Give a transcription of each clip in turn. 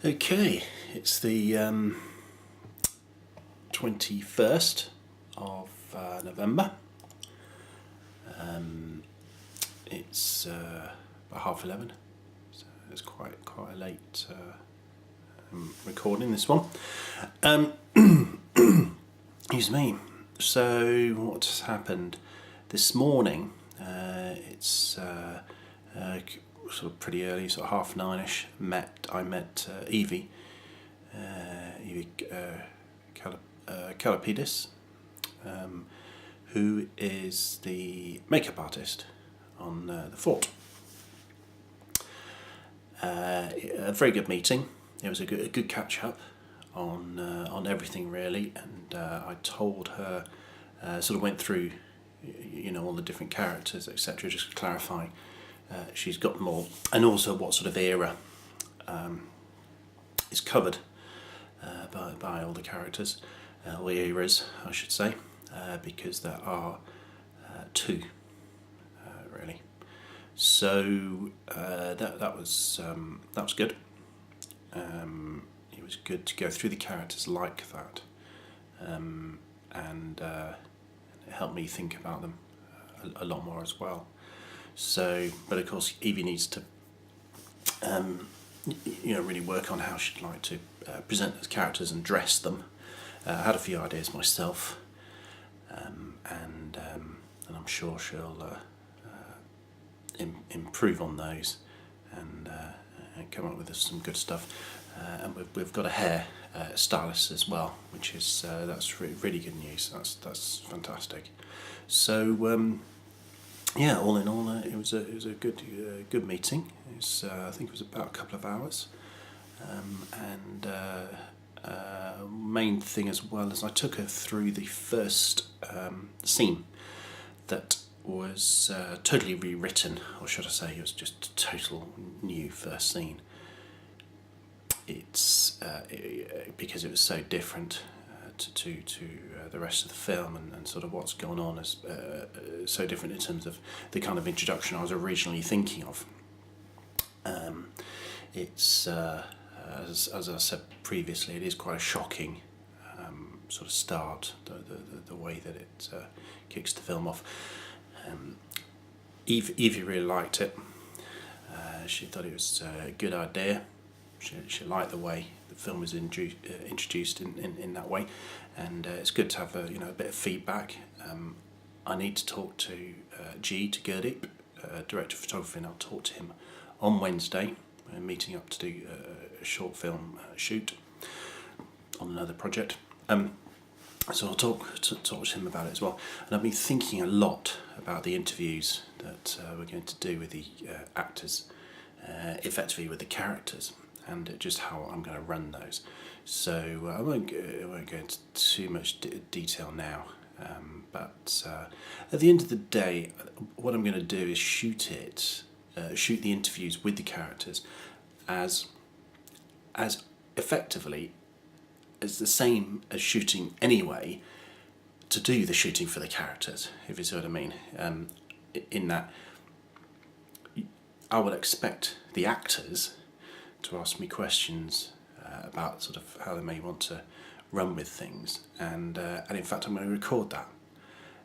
Okay, it's the 21st of November. It's about 11:30, so it's quite a late recording this one. Excuse me. So what's happened this morning? It's sort of pretty early, sort of 9:30ish. I met Evie Kalapidis, who is the makeup artist on TheFort. A very good meeting. It was a good catch up on everything really, and I told her, sort of went through, all the different characters, etc. Just to clarify. She's got them all, and also what sort of era is covered by all the characters, all the eras, I should say, because there are two, really. So that was good. It was good to go through the characters like that, and it helped me think about them a lot more as well. So, but of course, Evie needs to, really work on how she'd like to present those characters and dress them. I had a few ideas myself, and I'm sure she'll improve on those and come up with some good stuff. And we've got a hair stylist as well, which is that's really good news. That's fantastic. So. Yeah, all in all, it was a good meeting. I think it was about a couple of hours, and main thing as well is I took her through the first scene that was totally rewritten, or should I say, it was just a total new first scene. It's because it was so different to the rest of the film, and sort of what's gone on is so different in terms of the kind of introduction I was originally thinking of. It's as I said previously, it is quite a shocking sort of start, the way that it kicks the film off. Evie really liked it. She thought it was a good idea. She liked the way the film was introduced in that way, and it's good to have a bit of feedback. I need to talk to Gurdeep, director of photography, and I'll talk to him on Wednesday. We're meeting up to do a short film shoot on another project. So I'll talk to him about it as well. And I've been thinking a lot about the interviews that we're going to do with the actors, effectively with the characters, and just how I'm going to run those. So I won't go into too much detail now, but at the end of the day, what I'm going to do is shoot the interviews with the characters as effectively as the same as shooting anyway, to do the shooting for the characters, if you see what I mean. In that, I would expect the actors to ask me questions about sort of how they may want to run with things, and in fact I'm going to record that.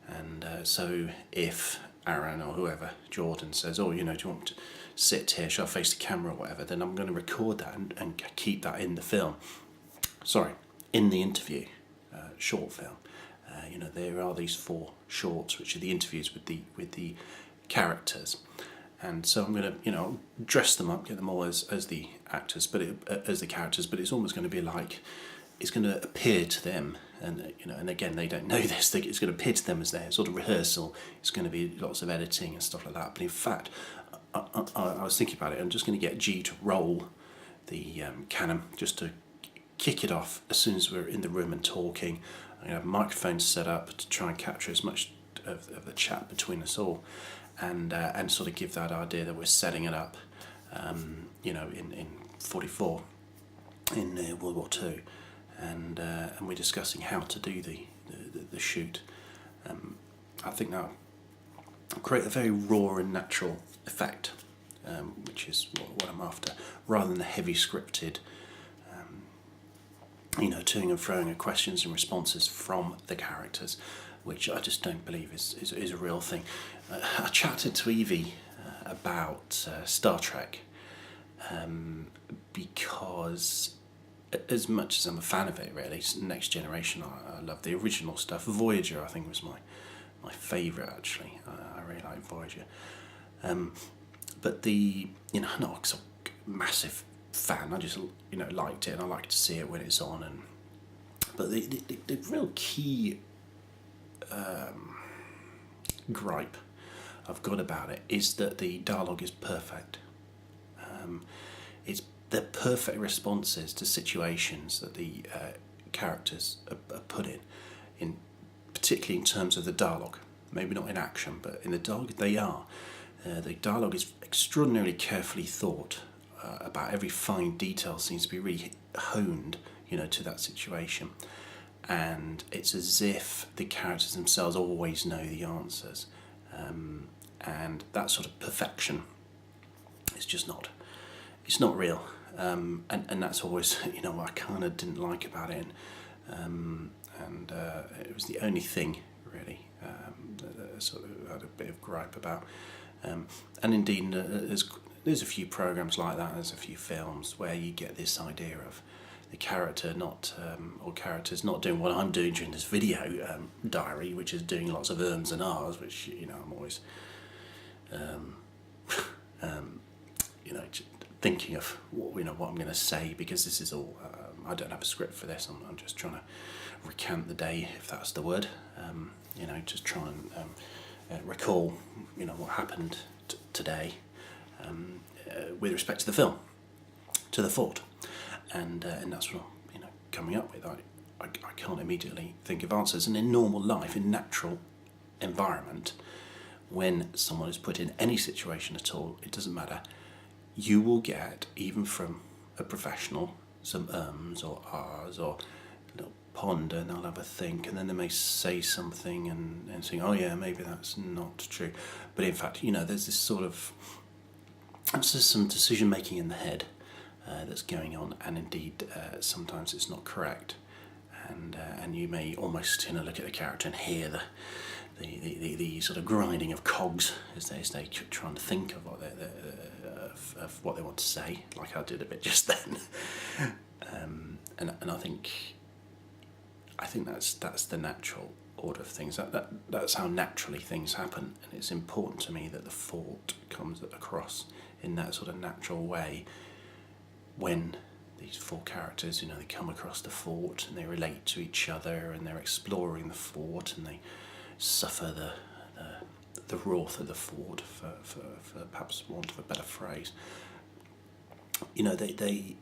And so if Aaron or whoever, Jordan, says, do you want me to sit here, shall I face the camera or whatever, then I'm going to record that and keep that in the film. In the interview, short film. There are these 4 shorts which are the interviews with the characters. And so I'm going to, dress them up, get them all as the actors, as the characters. But it's almost going to be like, it's going to appear to them, and and again they don't know this. It's going to appear to them as their sort of rehearsal. It's going to be lots of editing and stuff like that. But in fact, I was thinking about it. I'm just going to get G to roll the Canon just to kick it off as soon as we're in the room and talking. I'm going to have microphones set up to try and capture as much of the chat between us all. And sort of give that idea that we're setting it up, in 44, in World War II, and we're discussing how to do the shoot. I think that will create a very raw and natural effect, which is what I'm after, rather than the heavy scripted toing and froing of questions and responses from the characters, which I just don't believe is a real thing. I chatted to Evie about Star Trek because, as much as I'm a fan of it, really, Next Generation, I love the original stuff. Voyager, I think, was my favourite, actually. I really like Voyager. But I'm not a massive fan. I just, liked it, and I like to see it when it's on. But the real key gripe I've got about it is that the dialogue is perfect. It's the perfect responses to situations that the characters are put in, particularly in terms of the dialogue. Maybe not in action, but in the dialogue they are. The dialogue is extraordinarily carefully thought about. Every fine detail seems to be really honed, to that situation. And it's as if the characters themselves always know the answers. And that sort of perfection is just not, it's not real. And that's always, what I kind of didn't like about it. And it was the only thing, really, that I sort of had a bit of gripe about. And indeed, there's a few programs like that. There's a few films where you get this idea of the character or characters not doing what I'm doing during this video diary, which is doing lots of ums and ahs, which I'm always, thinking of what I'm going to say, because this is all. I don't have a script for this. I'm just trying to recount the day, if that's the word. Just try and recall, what happened today with respect to the film, to TheFort, and that's what I'm, coming up with. I can't immediately think of answers, and in normal life, in natural environment, when someone is put in any situation at all, it doesn't matter. You will get, even from a professional, some ums or ahs, or they'll ponder and they'll have a think, and then they may say something and think, oh yeah, maybe that's not true. But in fact, there's this sort of, there's some decision making in the head that's going on, and indeed sometimes it's not correct, and you may almost look at the character and hear the sort of grinding of cogs as they trying to think of what they want to say, like I did a bit just then. And I think that's the natural order of things. That's how naturally things happen, and it's important to me that TheFort comes across in that sort of natural way when these four characters, they come across the fort and they relate to each other, and they're exploring the fort, and they suffer the wrath of the fort, for perhaps want of a better phrase. They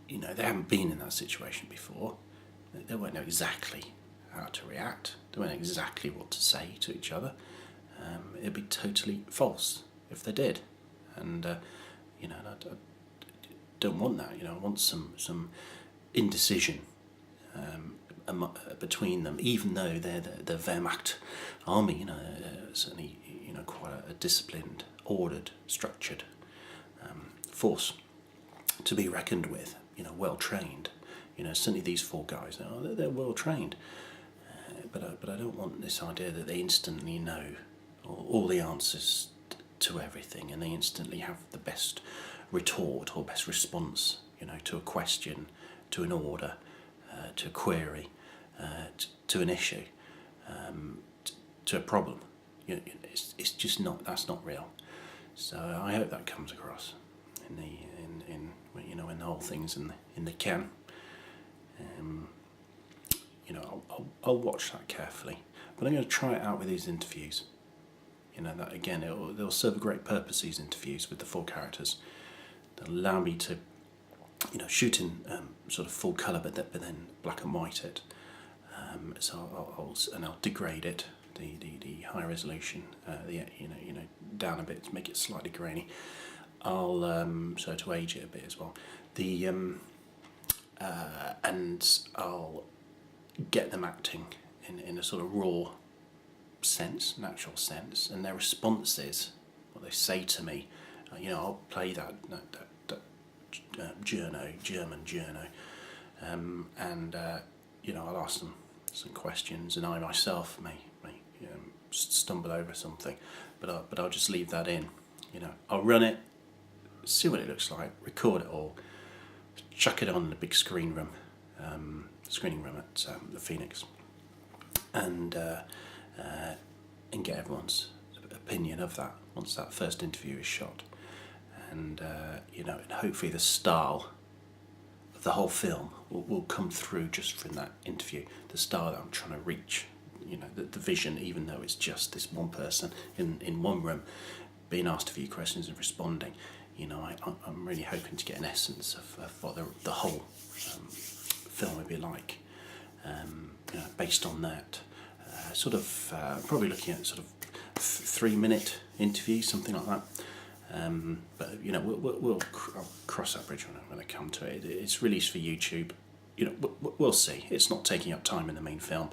haven't been in that situation before. They won't know exactly how to react. They won't know exactly what to say to each other. It'd be totally false if they did, and I don't want that. I want some indecision between them, even though they're the Wehrmacht army. Certainly, quite a disciplined, ordered, structured force to be reckoned with. Well trained. Certainly these four guys, they're well trained. But I don't want this idea that they instantly know all the answers to everything, and they instantly have the best retort or best response, to a question, to an order, to a query, to an issue, to a problem. It's just not. That's not real. So I hope that comes across in when the whole thing's in the can. I'll watch that carefully, but I'm going to try it out with these interviews. That again, they'll serve a great purpose. These interviews with the four characters, they'll allow me to, shoot in sort of full colour, but then black and white it. So I'll degrade it, the high resolution, down a bit to make it slightly grainy. I'll so to age it a bit as well. And I'll get them acting in a sort of raw sense, natural sense, and their responses, what they say to me. I'll play that German journo, and I'll ask them some questions, and I myself may stumble over something, but I'll just leave that in. I'll run it, see what it looks like, record it all, chuck it on in the big screening room at the Phoenix, and get everyone's opinion of that once that first interview is shot, and and hopefully the style of the whole film will come through just from that interview. The style that I'm trying to reach, the vision, even though it's just this one person in one room being asked a few questions and responding. I'm really hoping to get an essence of what the whole film would be like, based on that. Probably looking at sort of 3-minute interviews, something like that. But I'll cross that bridge when I come to it. It's released for YouTube. We'll see. It's not taking up time in the main film,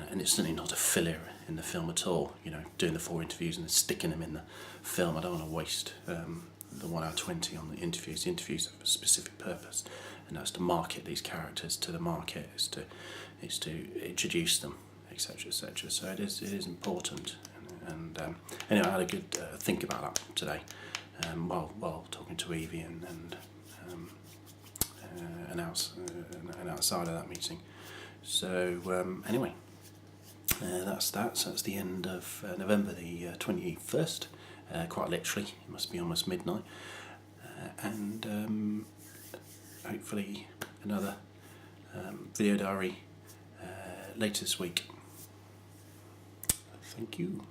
and it's certainly not a filler in the film at all. Doing the 4 interviews and then sticking them in the film. I don't want to waste the 1 hour 20 on the interviews. The interviews have a specific purpose, and that's to market these characters to the market. Is to introduce them, etc., etc. So it is important. And anyway, I had a good think about that today, while talking to Evie and outside of that meeting. So anyway, that's that. So that's the end of November the 21st. Quite literally, it must be almost midnight, and hopefully another video diary later this week. Thank you.